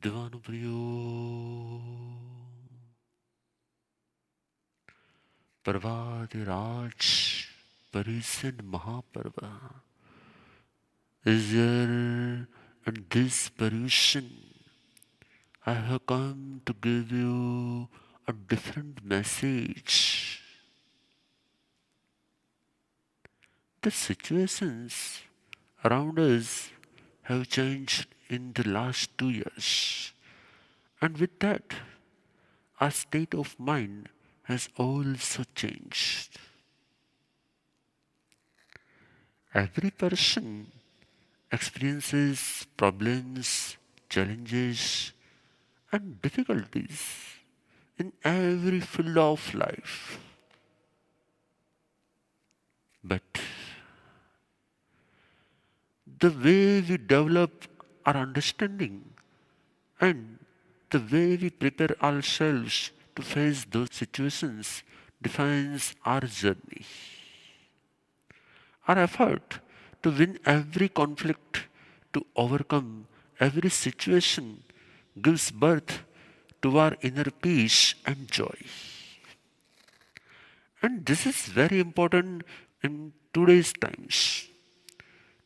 Devanupriyo Parvadhiraj Paryushan Mahaparva is here, and this Paryushan I have come to give you a different message. The situations around us have changed in the last 2 years, and with that, our state of mind has also changed. Every person experiences problems, challenges, and difficulties in every field of life. But the way we develop our understanding and the way we prepare ourselves to face those situations defines our journey. Our effort to win every conflict, to overcome every situation, gives birth to our inner peace and joy. And this is very important in today's times.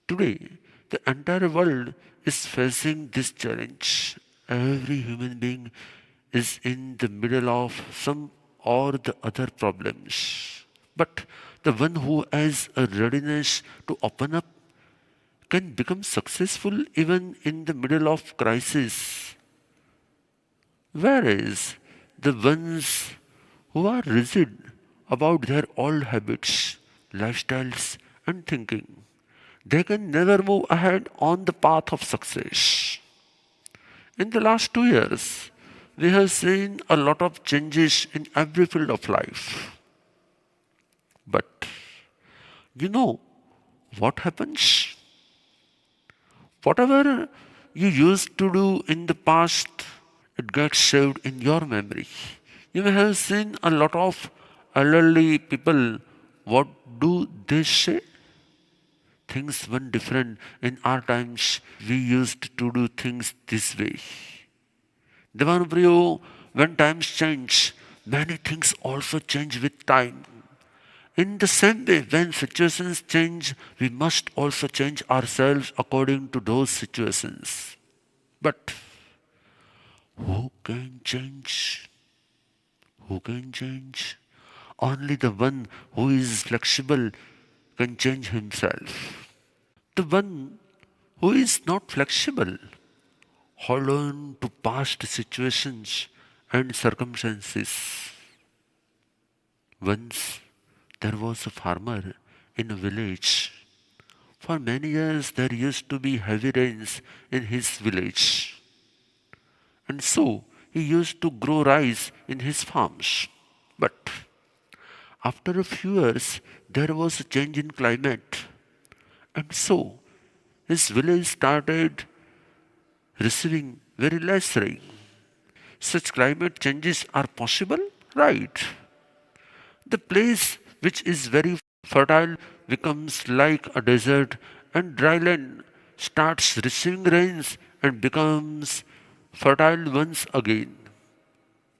Today, the entire world is facing this challenge. Every human being is in the middle of some or the other problems. But the one who has a readiness to open up can become successful even in the middle of crisis. Whereas the ones who are rigid about their old habits, lifestyles, and thinking, they can never move ahead on the path of success. In the last 2 years, we have seen a lot of changes in every field of life. But you know what happens? Whatever you used to do in the past, it gets saved in your memory. You may have seen a lot of elderly people. What do they say? Things went different. In our times, we used to do things this way. Devanupriyo, when times change, many things also change with time. In the same way, when situations change, we must also change ourselves according to those situations. But who can change? Who can change? Only the one who is flexible can change himself. The one who is not flexible hold on to past situations and circumstances. Once there was a farmer in a village. For many years there used to be heavy rains in his village. And so he used to grow rice in his farms. But after a few years there was a change in climate. And so his village started receiving very less rain. Such climate changes are possible, right? The place which is very fertile becomes like a desert, and dry land starts receiving rains and becomes fertile once again.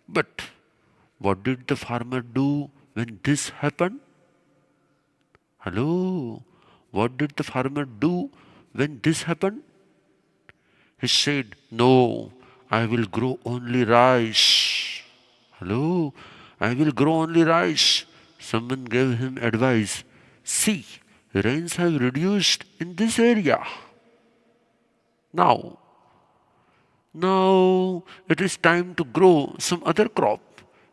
But what did the farmer do when this happened? Hello? What did the farmer do when this happened? He said, no, I will grow only rice. Hello? I will grow only rice. Someone gave him advice. See, rains have reduced in this area. Now, now it is time to grow some other crop.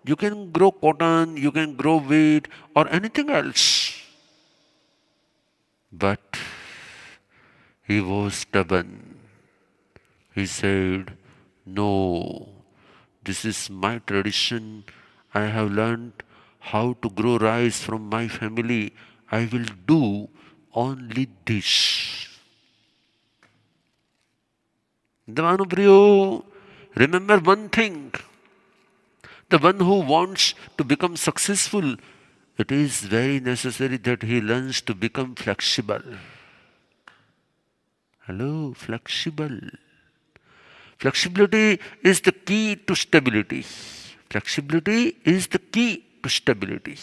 You can grow cotton, you can grow wheat or anything else. But he was stubborn. He said, no, this is my tradition. I have learned how to grow rice from my family. I will do only this. Devanupriyo, remember one thing. The one who wants to become successful, it is very necessary that he learns to become flexible. Hello, flexible. Flexibility is the key to stability. Flexibility is the key to stability.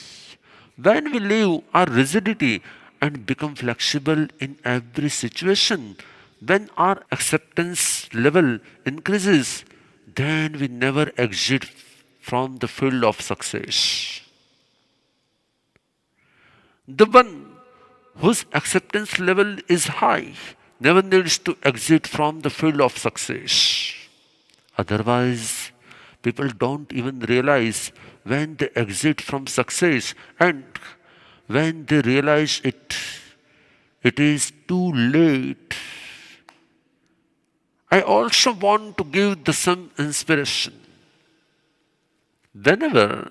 When we leave our rigidity and become flexible in every situation, when our acceptance level increases, then we never exit from the field of success. The one whose acceptance level is high never needs to exit from the field of success. Otherwise, people don't even realize when they exit from success, and when they realize it, it is too late. I also want to give the some inspiration. Whenever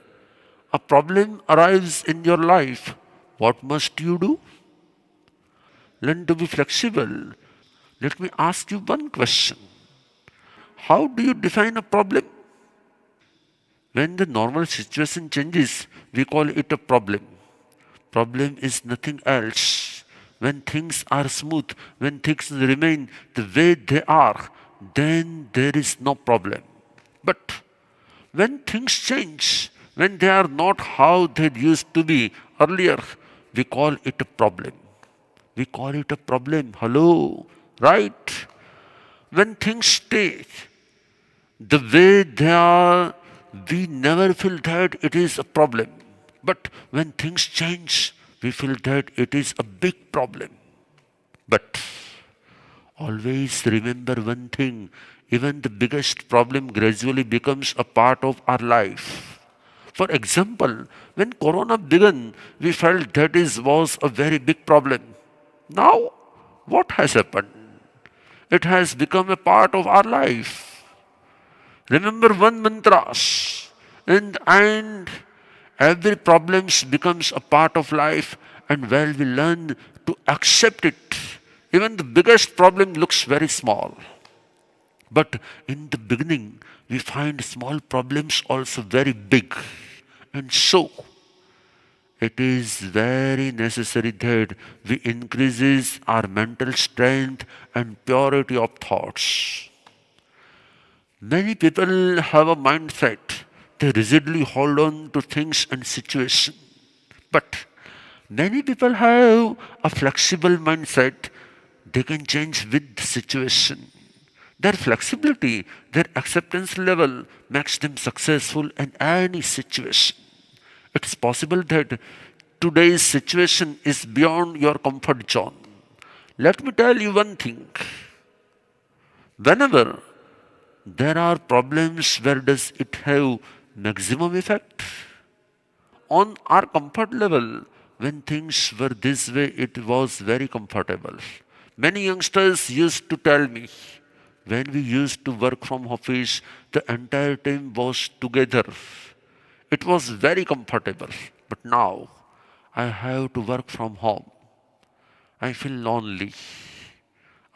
a problem arrives in your life, what must you do? Learn to be flexible. Let me ask you one question. How do you define a problem? When the normal situation changes, we call it a problem. Problem is nothing else. When things are smooth, when things remain the way they are, then there is no problem. But when things change, when they are not how they used to be earlier, we call it a problem. We call it a problem. Hello, right? When things stay the way they are, we never feel that it is a problem. But when things change, we feel that it is a big problem. But always remember one thing, even the biggest problem gradually becomes a part of our life. For example, when Corona began, we felt that is was a very big problem. Now, what has happened? It has become a part of our life. Remember one mantra. In the end, every problem becomes a part of life, and when we learn to accept it, even the biggest problem looks very small. But in the beginning, we find small problems also very big. And so, it is very necessary that we increases our mental strength and purity of thoughts. Many people have a mindset. They rigidly hold on to things and situations. But many people have a flexible mindset. They can change with the situation. Their flexibility, their acceptance level makes them successful in any situation. It's possible that today's situation is beyond your comfort zone. Let me tell you one thing. Whenever there are problems, where does it have maximum effect? On our comfort level, when things were this way, it was very comfortable. Many youngsters used to tell me, when we used to work from office, the entire team was together. It was very comfortable. But now, I have to work from home. I feel lonely.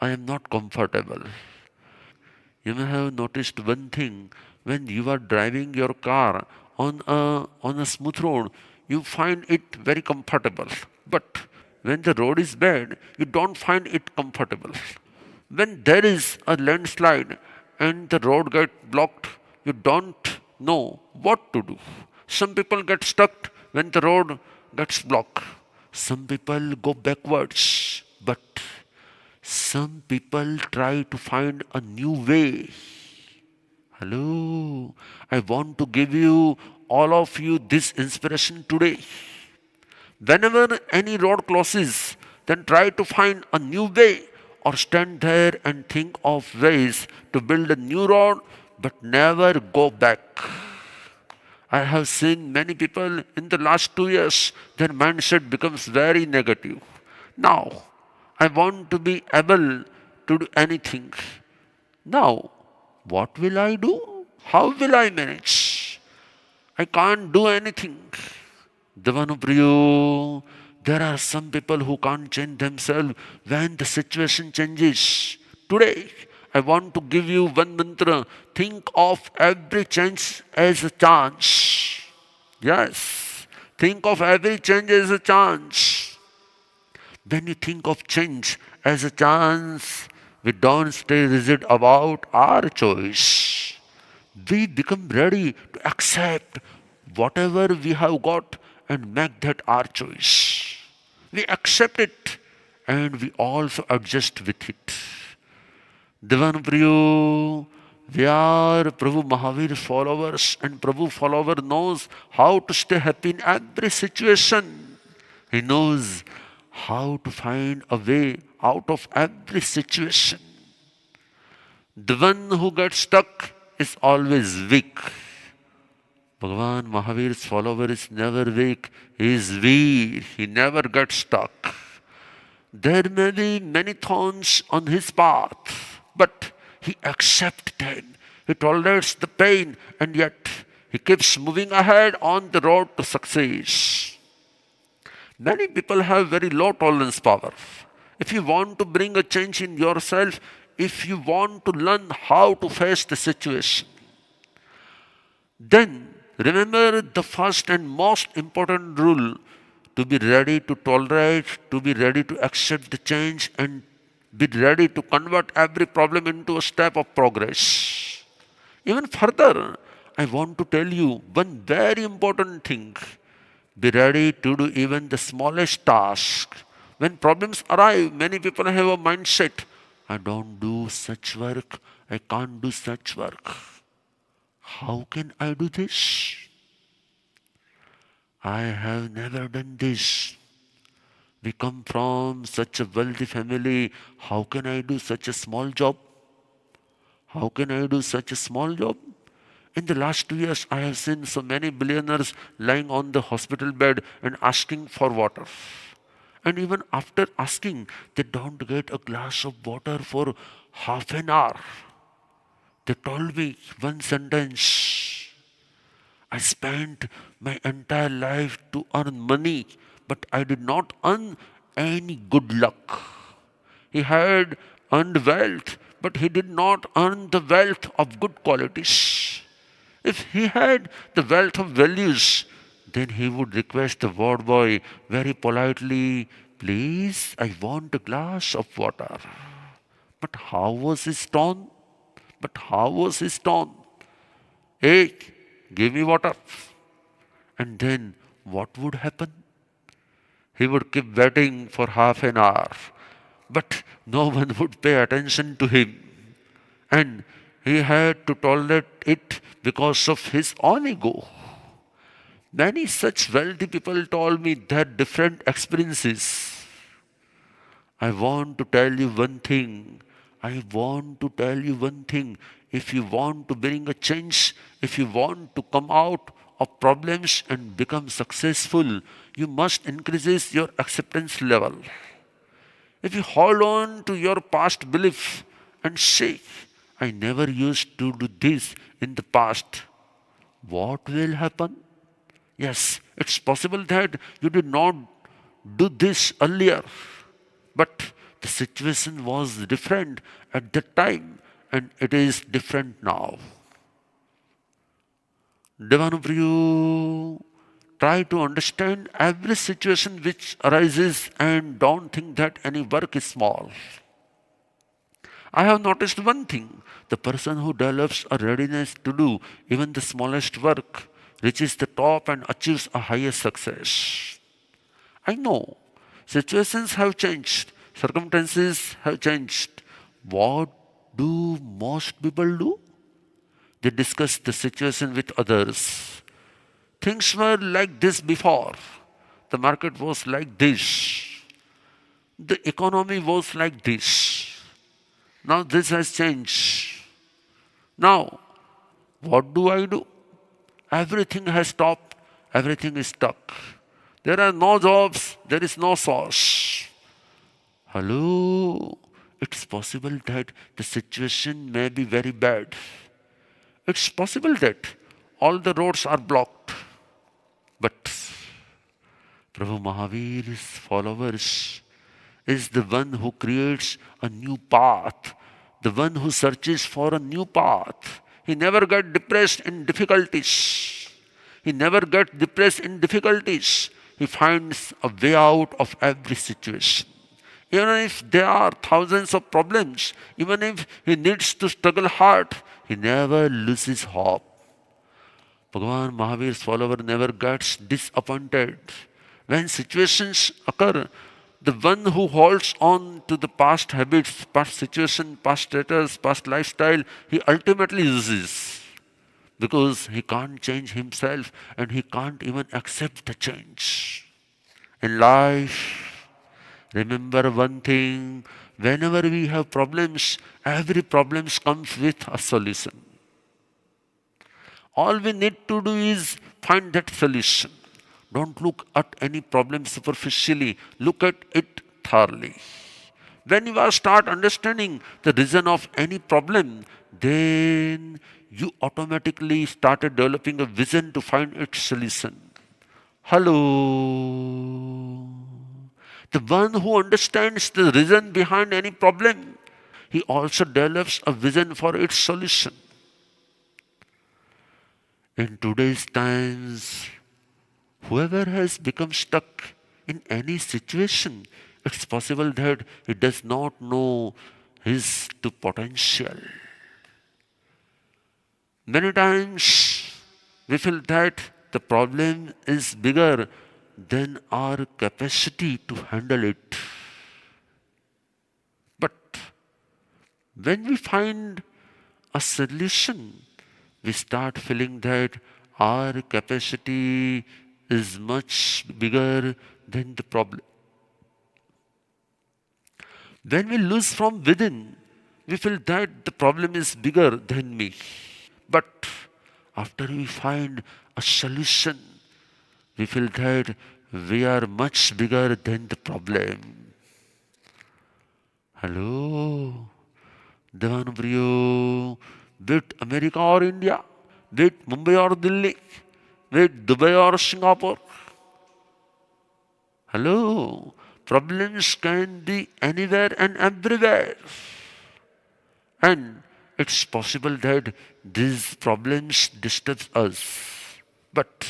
I am not comfortable. You may have noticed one thing. When you are driving your car on a smooth road, you find it very comfortable. But when the road is bad, you don't find it comfortable. When there is a landslide and the road gets blocked, you don't know what to do. Some people get stuck when the road gets blocked. Some people go backwards, but some people try to find a new way. Hello, I want to give you, all of you, this inspiration today. Whenever any road closes, then try to find a new way or stand there and think of ways to build a new road, but never go back. I have seen many people in the last 2 years, their mindset becomes very negative. Now, I want to be able to do anything. Now, what will I do? How will I manage? I can't do anything. Devanu there are some people who can't change themselves when the situation changes. Today, I want to give you one mantra. Think of every change as a chance. Yes. Think of every change as a chance. When you think of change as a chance, We don't stay rigid about our choice. We become ready to accept whatever we have got and make that our choice. We accept it and we also adjust with it. Divan Priyo, we are Prabhu Mahavir followers, and Prabhu follower knows how to stay happy in every situation. He knows how to find a way out of every situation. The one who gets stuck is always weak. Bhagwan Mahavir's follower is never weak. He is weak. He never gets stuck. There may be many thorns on his path, but he accepts them. He tolerates the pain, and yet he keeps moving ahead on the road to success. Many people have very low tolerance power. If you want to bring a change in yourself, if you want to learn how to face the situation, then remember the first and most important rule: to be ready to tolerate, to be ready to accept the change, and be ready to convert every problem into a step of progress. Even further, I want to tell you one very important thing. Be ready to do even the smallest task. When problems arrive, many people have a mindset: I don't do such work, I can't do such work. How can I do this? I have never done this. We come from such a wealthy family. How can I do such a small job? How can I do such a small job? In the last 2 years, I have seen so many billionaires lying on the hospital bed and asking for water. And even after asking, they don't get a glass of water for half an hour. They told me one sentence: I spent my entire life to earn money, but I did not earn any good luck. He had earned wealth, but he did not earn the wealth of good qualities. If he had the wealth of values, then he would request the ward boy very politely, please, I want a glass of water. But how was his tone? But how was his tone? Hey, give me water. And then what would happen? He would keep waiting for half an hour, but no one would pay attention to him. And he had to tolerate it because of his own ego. Many such wealthy people told me their different experiences. I want to tell you one thing. I want to tell you one thing. If you want to bring a change, if you want to come out of problems and become successful, you must increase your acceptance level. If you hold on to your past belief and say, I never used to do this in the past, what will happen? Yes, it's possible that you did not do this earlier, but the situation was different at that time and it is different now. Devanupriyu, try to understand every situation which arises and don't think that any work is small. I have noticed one thing. The person who develops a readiness to do even the smallest work reaches the top and achieves a higher success. I know situations have changed, circumstances have changed. What do most people do? They discuss the situation with others. Things were like this before. The market was like this. The economy was like this. Now this has changed. Now, what do I do? Everything has stopped. Everything is stuck. There are no jobs. There is no source. Hello? It's possible that the situation may be very bad. It's possible that all the roads are blocked. But Prabhu Mahavir's followers is the one who creates a new path, the one who searches for a new path. He never gets depressed in difficulties. He never gets depressed in difficulties. He finds a way out of every situation. Even if there are thousands of problems, even if he needs to struggle hard, he never loses hope. Bhagwan Mahavir's follower never gets disappointed. When situations occur, the one who holds on to the past habits, past situation, past status, past lifestyle, he ultimately loses. Because he can't change himself and he can't even accept the change. In life, remember one thing, whenever we have problems, every problem comes with a solution. All we need to do is find that solution. Don't look at any problem superficially, look at it thoroughly. When you start understanding the reason of any problem, then you automatically started developing a vision to find its solution. Hello. The one who understands the reason behind any problem, he also develops a vision for its solution. In today's times, whoever has become stuck in any situation, it's possible that he does not know his true potential. Many times we feel that the problem is bigger than our capacity to handle it. But when we find a solution, we start feeling that our capacity is much bigger than the problem. When we lose from within, we feel that the problem is bigger than me. But after we find a solution, we feel that we are much bigger than the problem. Hello, Devanupriyo, be it America or India, be it Mumbai or Delhi, be it Dubai or Singapore. Hello, problems can be anywhere and everywhere. And it's possible that these problems disturb us. But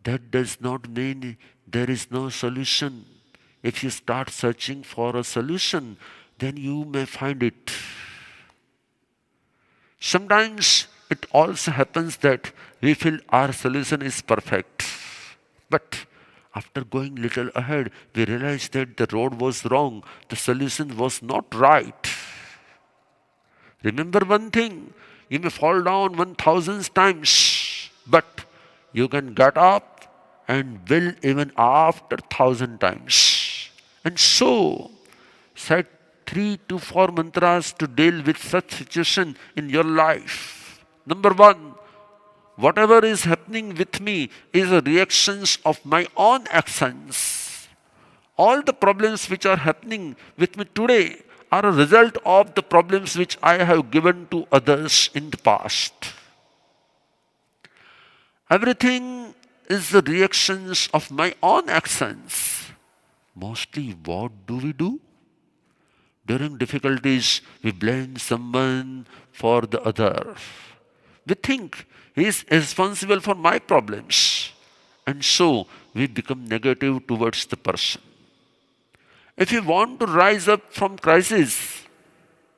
that does not mean there is no solution. If you start searching for a solution, then you may find it. Sometimes it also happens that we feel our solution is perfect. But after going little ahead, we realize that the road was wrong, the solution was not right. Remember one thing, you may fall down 1,000 times, but you can get up and will even after 1,000 times. And so, set 3 to 4 mantras to deal with such situation in your life. Number 1, whatever is happening with me is a reactions of my own actions. All the problems which are happening with me today are a result of the problems which I have given to others in the past. Everything is the reactions of my own actions. Mostly what do we do? During difficulties, we blame someone for the other. We think he is responsible for my problems. And so we become negative towards the person. If you want to rise up from crisis,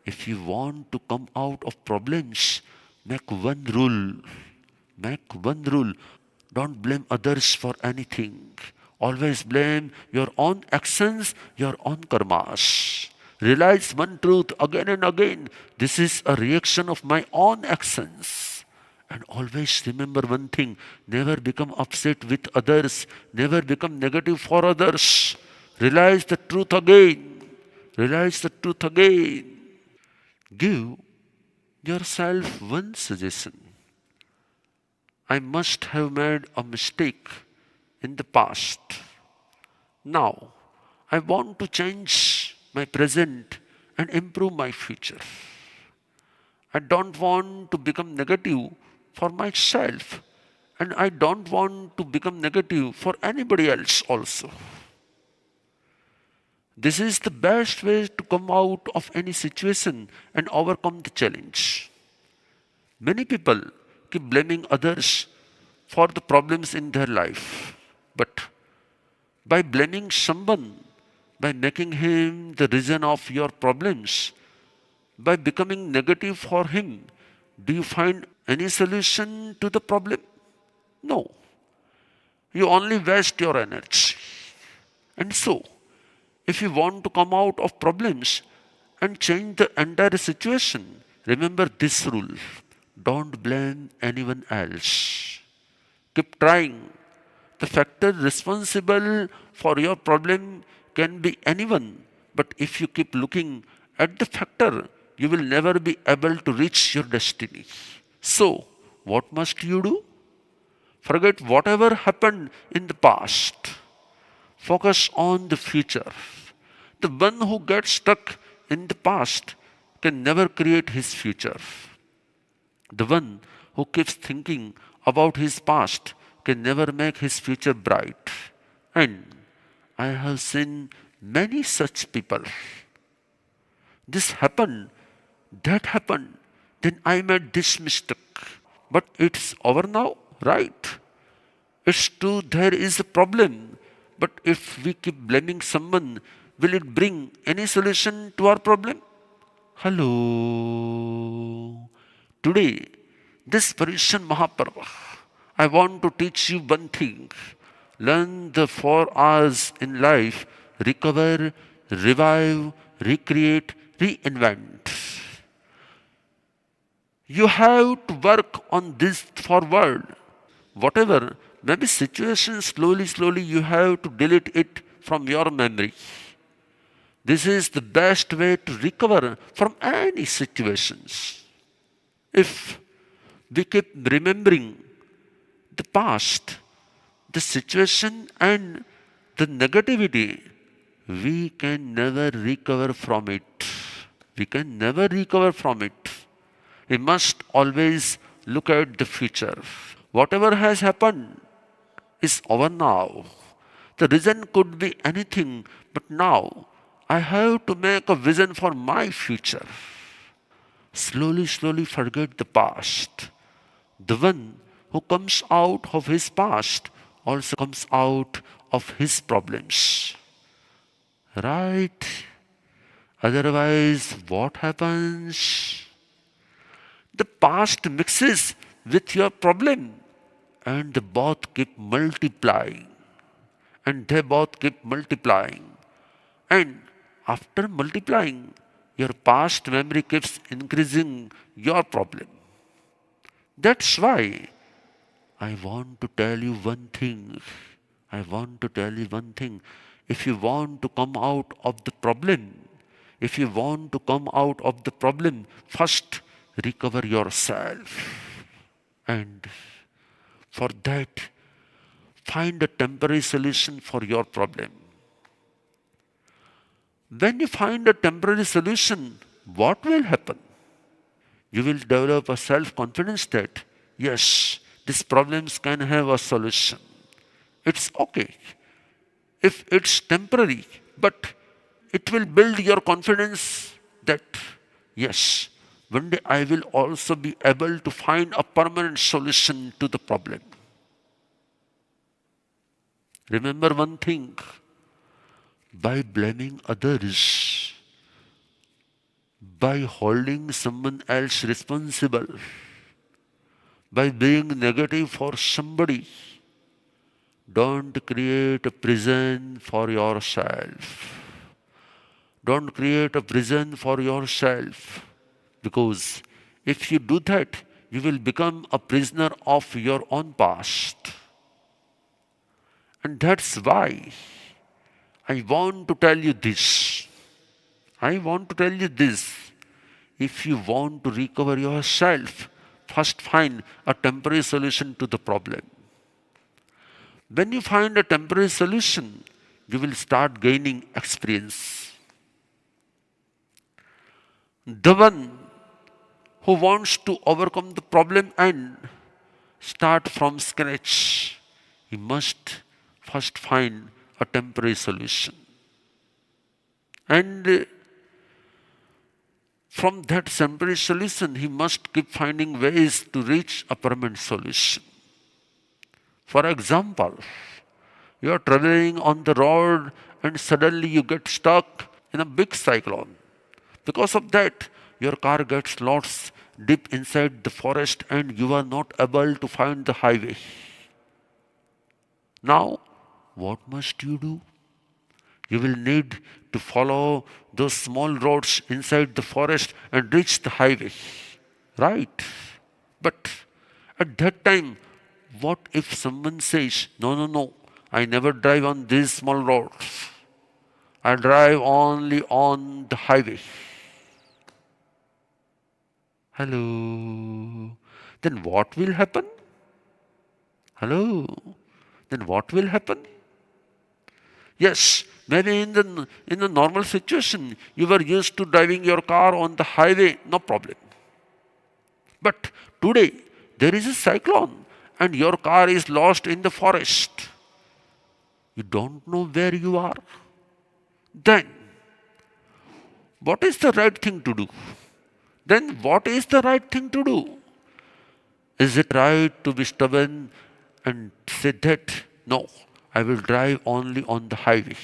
if you want to come out of problems, make one rule. Make one rule. Don't blame others for anything. Always blame your own actions, your own karmas. Realize one truth again and again. This is a reaction of my own actions. And always remember one thing. Never become upset with others. Never become negative for others. Realize the truth again. Realize the truth again. Give yourself one suggestion. I must have made a mistake in the past. Now, I want to change my present and improve my future. I don't want to become negative for myself, and I don't want to become negative for anybody else also. This is the best way to come out of any situation and overcome the challenge. Many people keep blaming others for the problems in their life. But by blaming someone, by making him the reason of your problems, by becoming negative for him, do you find any solution to the problem? No. You only waste your energy. And so, if you want to come out of problems and change the entire situation, remember this rule. Don't blame anyone else. Keep trying. The factor responsible for your problem can be anyone, but if you keep looking at the factor, you will never be able to reach your destiny. So, what must you do? Forget whatever happened in the past. Focus on the future. The one who gets stuck in the past can never create his future. The one who keeps thinking about his past can never make his future bright. And I have seen many such people. This happened, that happened, then I made this mistake. But it's over now, right? It's true there is a problem, but if we keep blaming someone, will it bring any solution to our problem? Hello. Today, this Paryushan Mahaparva, I want to teach you one thing. Learn the 4 Rs in life: recover, revive, recreate, reinvent. You have to work on this forward. Whatever maybe situation, slowly you have to delete it from your memory. This is the best way to recover from any situations. If we keep remembering the past, the situation and the negativity, we can never recover from it. We can never recover from it. We must always look at the future. Whatever has happened is over now. The reason could be anything, but now I have to make a vision for my future. Slowly forget the past. The one who comes out of his past also comes out of his problems. Right? Otherwise, what happens? The past mixes with your problem and they both keep multiplying. And they both keep multiplying. And after multiplying, your past memory keeps increasing your problem. That's why I want to tell you one thing. I want to tell you one thing. If you want to come out of the problem, first recover yourself. And for that, find a temporary solution for your problem. When you find a temporary solution, what will happen? You will develop a self-confidence that, yes, these problems can have a solution. It's okay if it's temporary, but it will build your confidence that, yes, one day I will also be able to find a permanent solution to the problem. Remember one thing, by blaming others, by holding someone else responsible, by being negative for somebody, don't create a prison for yourself. Don't create a prison for yourself. Because if you do that, you will become a prisoner of your own past. And that's why I want to tell you this. If you want to recover yourself, first find a temporary solution to the problem. When you find a temporary solution, you will start gaining experience. The one who wants to overcome the problem and start from scratch, he must first find a temporary solution. And from that temporary solution, he must keep finding ways to reach a permanent solution. For example, you are traveling on the road and suddenly you get stuck in a big cyclone. Because of that, your car gets lost deep inside the forest and you are not able to find the highway. Now, what must you do? You will need to follow those small roads inside the forest and reach the highway. Right? But at that time, what if someone says, no, no, no, I never drive on these small roads. I drive only on the highway. Hello. Then what will happen? Hello. Then what will happen? Yes, maybe in a normal situation, you were used to driving your car on the highway, no problem. But today, there is a cyclone and your car is lost in the forest. You don't know where you are. Then, what is the right thing to do? Then, what is the right thing to do? Is it right to be stubborn and say that, no, I will drive only on the highway?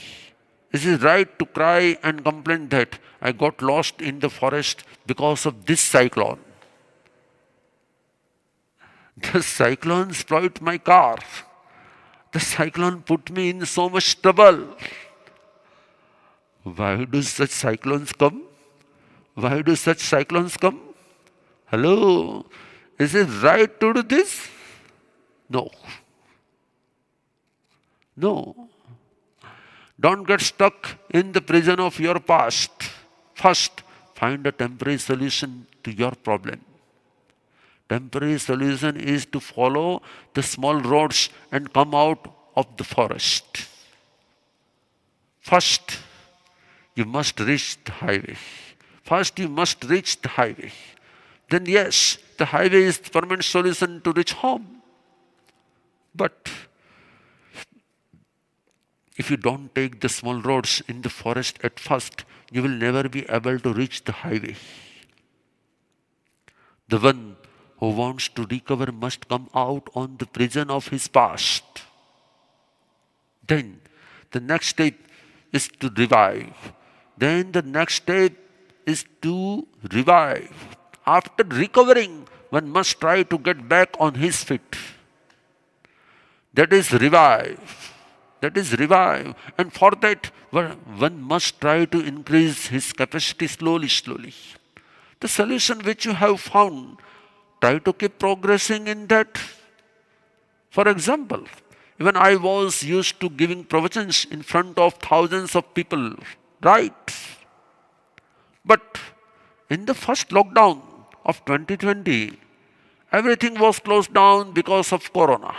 Is it right to cry and complain that I got lost in the forest because of this cyclone? The cyclone spoiled my car. The cyclone put me in so much trouble. Why do such cyclones come? Why do such cyclones come? Hello? Is it right to do this? No. No. Don't get stuck in the prison of your past. First, find a temporary solution to your problem. Temporary solution is to follow the small roads and come out of the forest. First, you must reach the highway. First, you must reach the highway. Then yes, the highway is the permanent solution to reach home. But if you don't take the small roads in the forest at first, you will never be able to reach the highway. The one who wants to recover must come out on the prison of his past. Then the next step is to revive. Then the next step is to revive. After recovering, one must try to get back on his feet. That is revive. That is revive. And for that, one must try to increase his capacity slowly, slowly. The solution which you have found, try to keep progressing in that. For example, even I was used to giving pravachans in front of thousands of people, right? But in the first lockdown of 2020, everything was closed down because of Corona.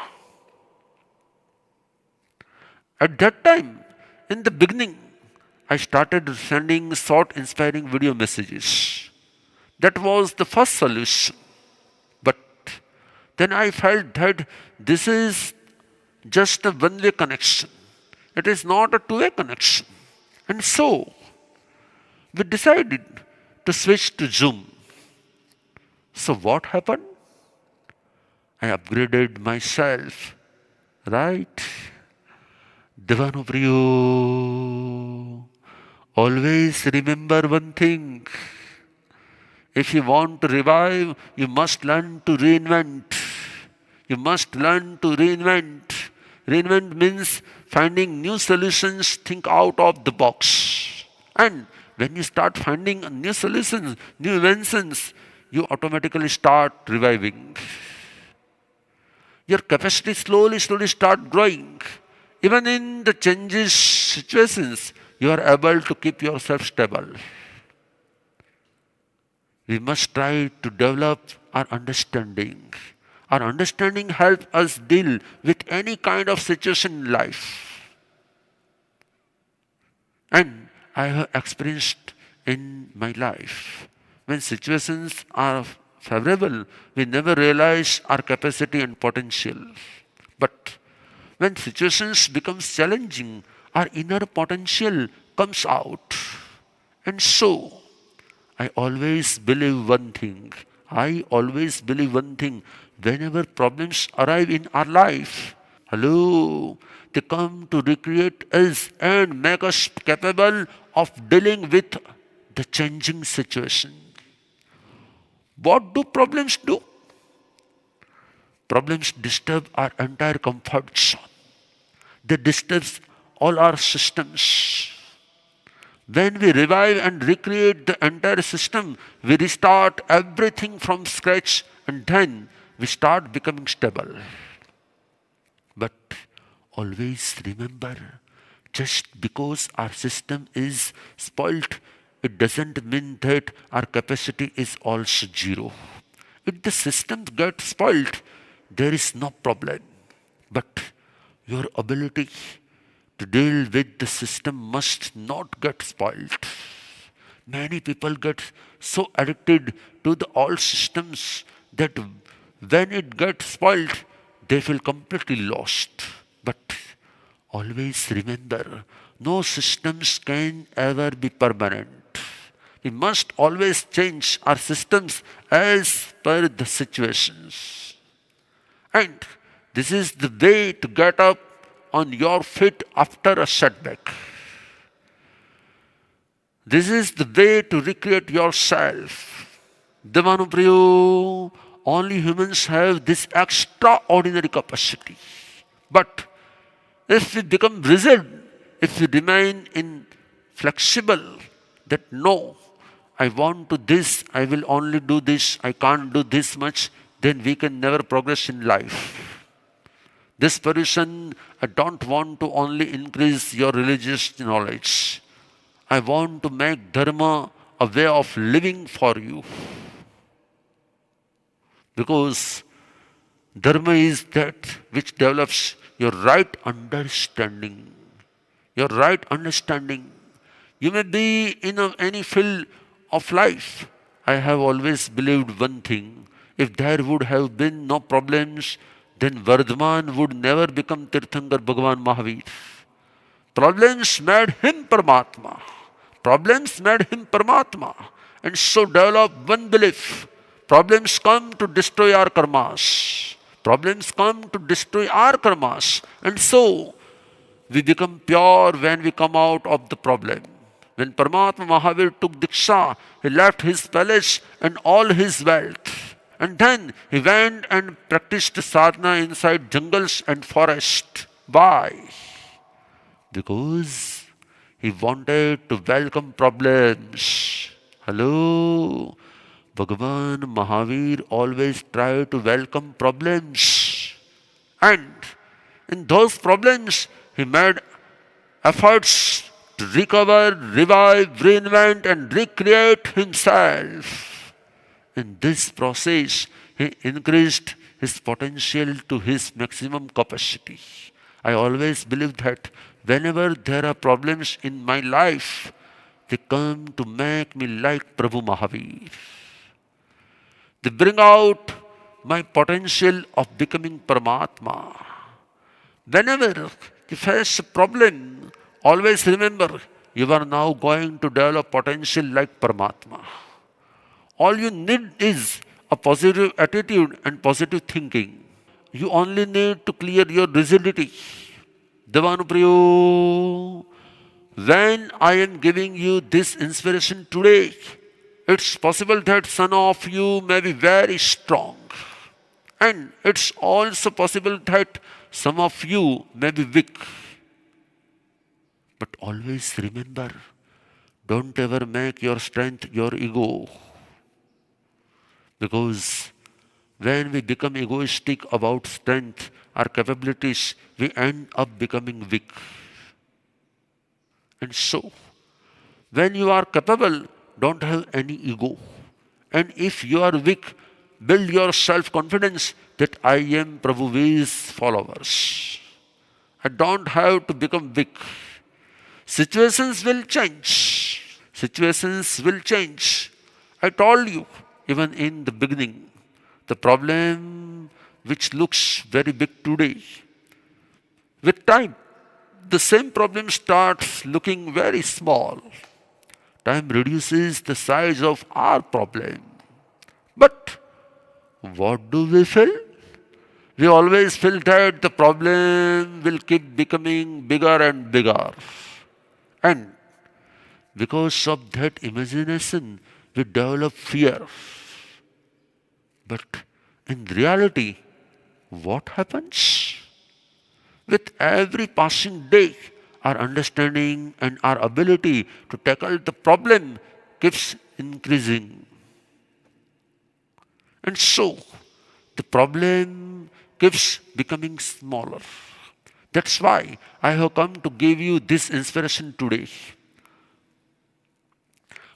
At that time, in the beginning, I started sending short inspiring video messages. That was the first solution. But then I felt that this is just a one-way connection. It is not a two-way connection. And so, we decided to switch to Zoom. So what happened? I upgraded myself, right? Devanu Priyo, always remember one thing. If you want to revive, you must learn to reinvent. You must learn to reinvent. Reinvent means finding new solutions, think out of the box. And when you start finding new solutions, new inventions, you automatically start reviving. Your capacity slowly start growing. Even in the changes situations, you are able to keep yourself stable. We must try to develop our understanding. Our understanding helps us deal with any kind of situation in life. And I have experienced in my life, when situations are favorable, we never realize our capacity and potential. But when situations become challenging, our inner potential comes out. And so, I always believe one thing. Whenever problems arrive in our life, hello, They come to recreate us and make us capable of dealing with the changing situation. What do problems do? Problems disturb our entire comfort zone. They disturb all our systems. When we revive and recreate the entire system, we restart everything from scratch and then we start becoming stable. But always remember, just because our system is spoilt, it doesn't mean that our capacity is also zero. If the system gets spoilt, there is no problem. But your ability to deal with the system must not get spoiled. Many people get so addicted to the old systems that when it gets spoiled, they feel completely lost. But always remember, no systems can ever be permanent. We must always change our systems as per the situations. And this is the way to get up on your feet after a setback. This is the way to recreate yourself. Devanupriyo, only humans have this extraordinary capacity. But if we become rigid, if we remain inflexible, that no, I want to this, I will only do this, I can't do this much, then we can never progress in life. This Paryushan, I don't want to only increase your religious knowledge. I want to make dharma a way of living for you. Because dharma is that which develops your right understanding. Your right understanding. You may be in any field of life. I have always believed one thing. If there would have been no problems, then Vardhaman would never become Tirthankar Bhagwan Mahavir. Problems made him Paramatma. Problems made him Paramatma. And so develop one belief. Problems come to destroy our karmas. Problems come to destroy our karmas. And so we become pure when we come out of the problem. When Paramatma Mahavir took Diksha, he left his palace and all his wealth. And then he went and practiced sadhana inside jungles and forest. Why? Because he wanted to welcome problems. Hello? Bhagwan Mahavir always tried to welcome problems. And in those problems, he made efforts to recover, revive, reinvent and recreate himself. In this process, he increased his potential to his maximum capacity. I always believe that whenever there are problems in my life, they come to make me like Prabhu Mahavir. They bring out my potential of becoming Paramatma. Whenever you face a problem, always remember you are now going to develop potential like Paramatma. All you need is a positive attitude and positive thinking. You only need to clear your rigidity. Devanupriyo, when I am giving you this inspiration today, it's possible that some of you may be very strong. And it's also possible that some of you may be weak. But always remember, don't ever make your strength your ego. Because when we become egoistic about strength, our capabilities, we end up becoming weak. And so, when you are capable, don't have any ego. And if you are weak, build your self-confidence that I am Prabhu's followers. I don't have to become weak. Situations will change. Situations will change. I told you, even in the beginning, the problem which looks very big today, with time, the same problem starts looking very small. Time reduces the size of our problem. But what do we feel? We always feel that the problem will keep becoming bigger and bigger. And because of that imagination, we develop fear. But in reality, what happens? With every passing day, our understanding and our ability to tackle the problem keeps increasing. And so, the problem keeps becoming smaller. That's why I have come to give you this inspiration today.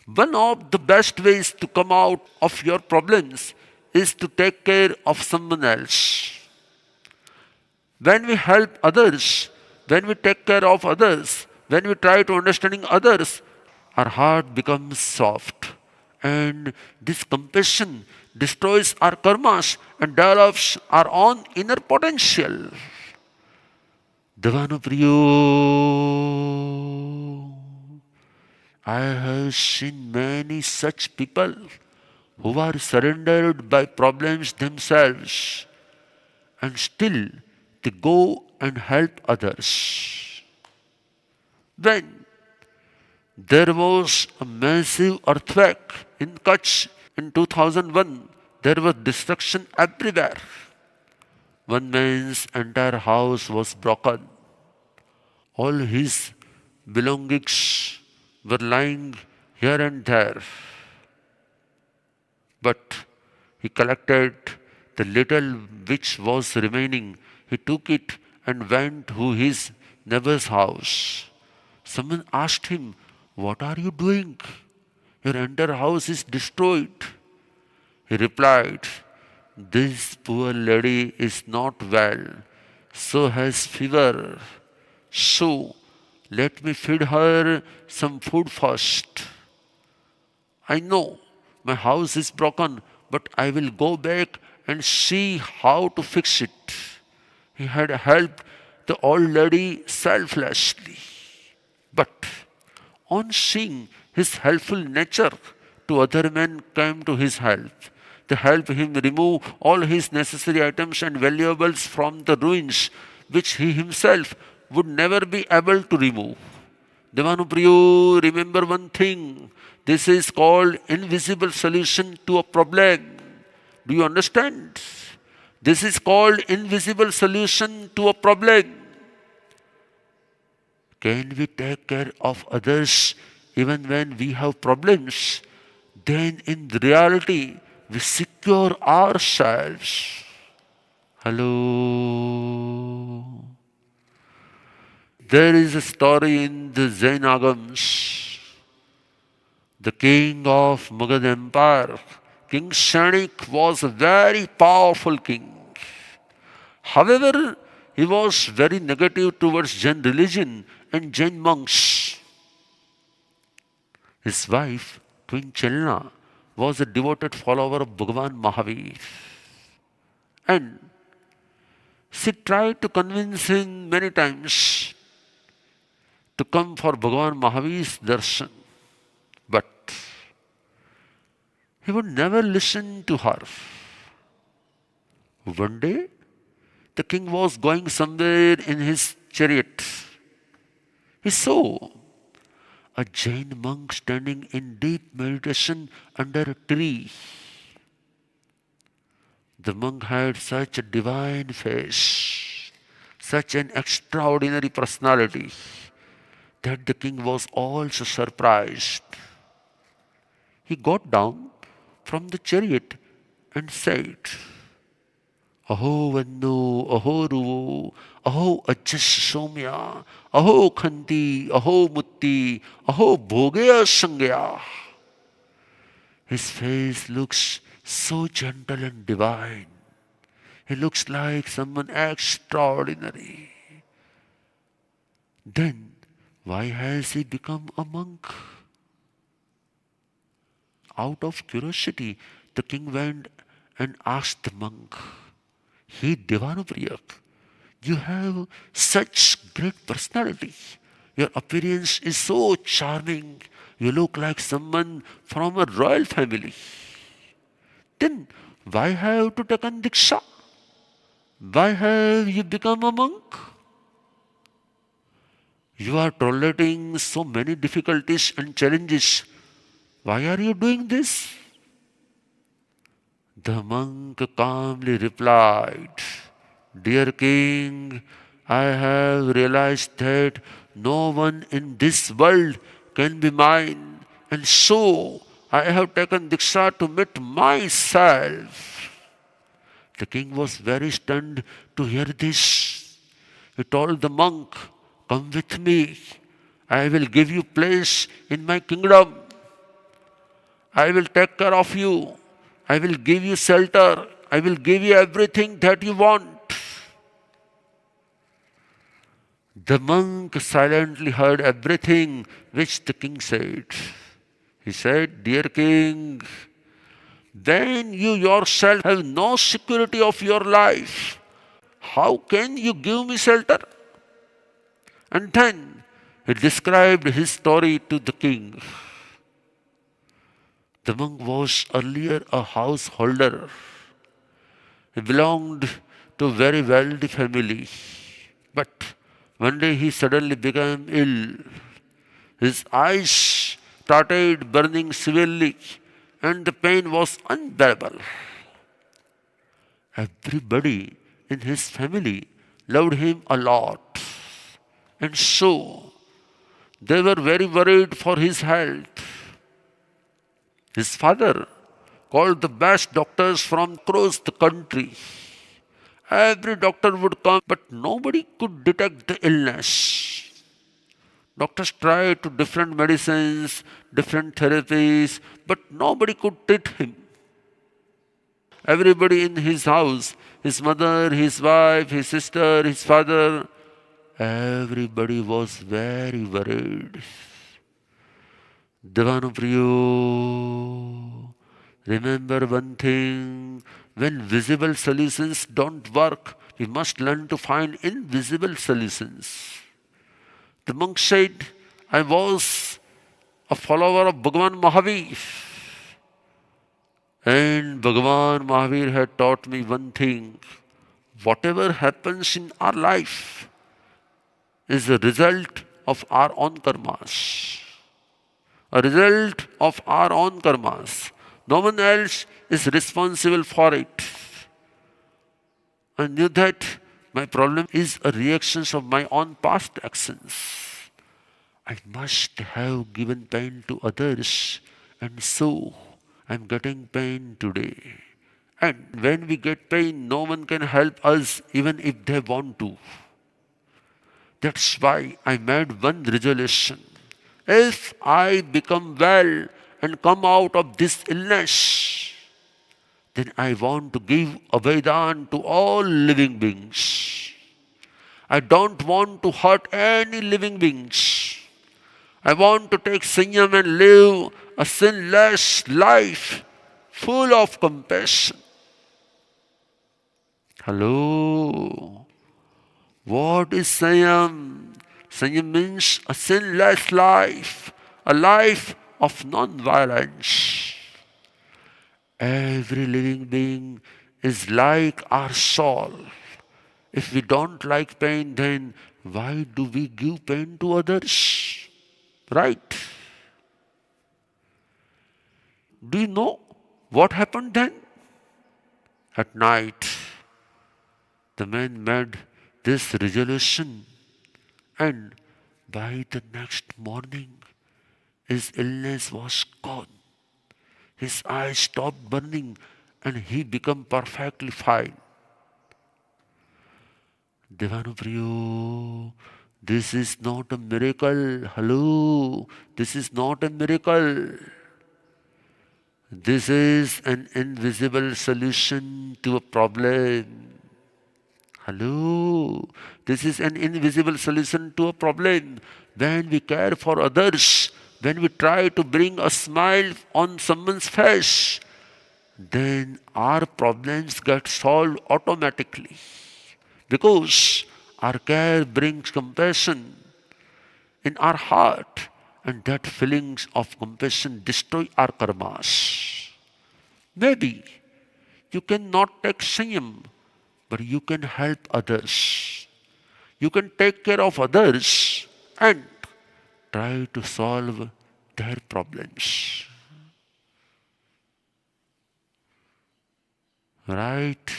One of the best ways to come out of your problems is to take care of someone else. When we help others, when we take care of others, when we try to understanding others, our heart becomes soft. And this compassion destroys our karmas and develops our own inner potential. Devanupriyo, I have seen many such people who are surrendered by problems themselves and still they go and help others. When there was a massive earthquake in Kutch in 2001, there was destruction everywhere. One man's entire house was broken. All his belongings were lying here and there. But he collected the little which was remaining. He took it and went to his neighbor's house. Someone asked him, "What are you doing? Your entire house is destroyed." He replied, "This poor lady is not well, so has fever. So let me feed her some food first. I know my house is broken, but I will go back and see how to fix it." He had helped the old lady selflessly. But on seeing his helpful nature, two other men came to his help. They helped him remove all his necessary items and valuables from the ruins, which he himself would never be able to remove. Devanupriyo, remember one thing. This is called invisible solution to a problem. Do you understand? This is called invisible solution to a problem. Can we take care of others even when we have problems? Then in reality, we secure ourselves. Hello. There is a story in the Jain Agams. The king of Magad Empire, King Shanik, was a very powerful king. However, he was very negative towards Jain religion and Jain monks. His wife, Queen Chelna, was a devoted follower of Bhagwan Mahavir. And she tried to convince him many times to come for Bhagwan Mahavir's darshan. But he would never listen to her. One day, the king was going somewhere in his chariot. He saw a Jain monk standing in deep meditation under a tree. The monk had such a divine face, such an extraordinary personality, that the king was also surprised. He got down from the chariot and said, "Aho Vannu, Aho Ruvu, Aho Ajjas Somya, Aho Khanti, Aho Mutti, Aho Bhogya Sangya." His face looks so gentle and divine. He looks like someone extraordinary. Then, why has he become a monk? Out of curiosity, the king went and asked the monk, "Hey Devanupriya, you have such great personality. Your appearance is so charming. You look like someone from a royal family. Then why have to take on Diksha?" Why have you become a monk? You are tolerating so many difficulties and challenges. Why are you doing this? The monk calmly replied, Dear king, I have realized that no one in this world can be mine, and so I have taken Diksha to meet myself. The king was very stunned to hear this. He told the monk, Come with me. I will give you place in my kingdom. I will take care of you. I will give you shelter. I will give you everything that you want. The monk silently heard everything which the king said. He said, Dear king, when you yourself have no security of your life, how can you give me shelter? And then he described his story to the king. The monk was earlier a householder. He belonged to a very wealthy family. But one day he suddenly became ill. His eyes started burning severely and the pain was unbearable. Everybody in his family loved him a lot. And so they were very worried for his health. His father called the best doctors from across the country. Every doctor would come, but nobody could detect the illness. Doctors tried to different medicines, different therapies, but nobody could treat him. Everybody in his house, his mother, his wife, his sister, his father, everybody was very worried. Devanupriyo, remember one thing, when visible solutions don't work, we must learn to find invisible solutions. The monk said, I was a follower of Bhagwan Mahavir. And Bhagwan Mahavir had taught me one thing. Whatever happens in our life is a result of our own karmas. A result of our own karmas. No one else is responsible for it. I knew that my problem is a reaction of my own past actions. I must have given pain to others, and so I'm getting pain today. And when we get pain, no one can help us even if they want to. That's why I made one resolution. If I become well and come out of this illness, then I want to give Abhaydan to all living beings. I don't want to hurt any living beings. I want to take Sanyam and live a sinless life full of compassion. Hello. What is Sanyam? Sanyam means a sinless life, a life of non-violence. Every living being is like our soul. If we don't like pain, then why do we give pain to others? Right? Do you know what happened then? At night, the man made this resolution, and by the next morning, his illness was gone. His eyes stopped burning and he became perfectly fine. Devanupriyo, this is not a miracle. Hello, this is not a miracle. This is an invisible solution to a problem. Hello, this is an invisible solution to a problem. When we care for others, when we try to bring a smile on someone's face, then our problems get solved automatically. Because our care brings compassion in our heart, and that feelings of compassion destroy our karmas. Maybe you cannot take Sanyam, but you can help others. You can take care of others and try to solve their problems. Right?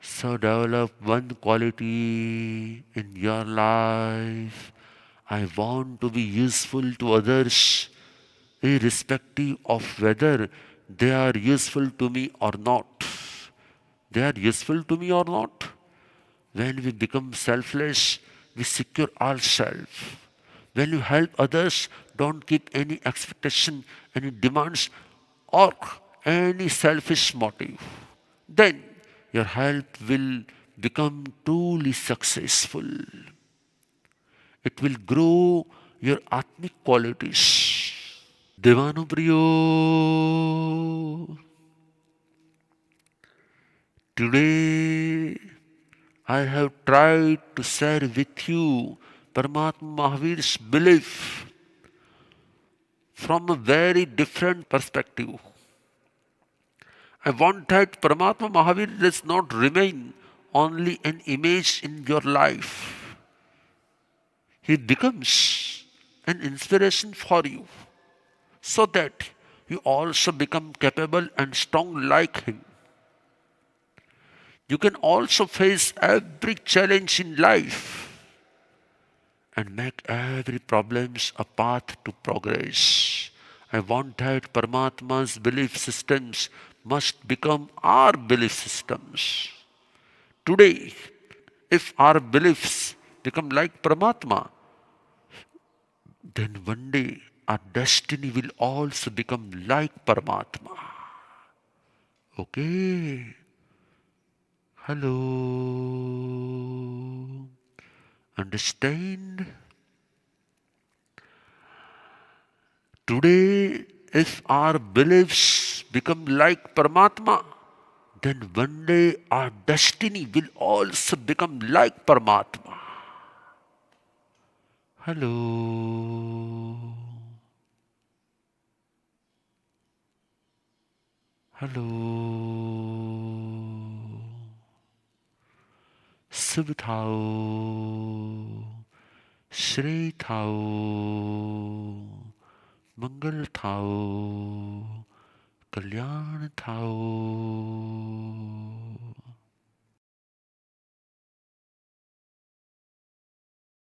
So develop one quality in your life. I want to be useful to others, irrespective of whether they are useful to me or not. They are useful to me or not. When we become selfless, we secure ourselves. When you help others, don't keep any expectation, any demands, or any selfish motive. Then your help will become truly successful. It will grow your atmic qualities. Devanupriyo, today I have tried to share with you Paramatma Mahavir's belief from a very different perspective. I want that Paramatma Mahavir does not remain only an image in your life. He becomes an inspiration for you so that you also become capable and strong like him. You can also face every challenge in life and make every problem a path to progress. I want that Paramatma's belief systems must become our belief systems. Today, if our beliefs become like Paramatma, then one day our destiny will also become like Paramatma. Okay? Hello? Understand? Today, if our beliefs become like Paramatma, then one day our destiny will also become like Paramatma. Hello. Hello. Subh thao. Shree thao. Mangal thao. Kalyan thao.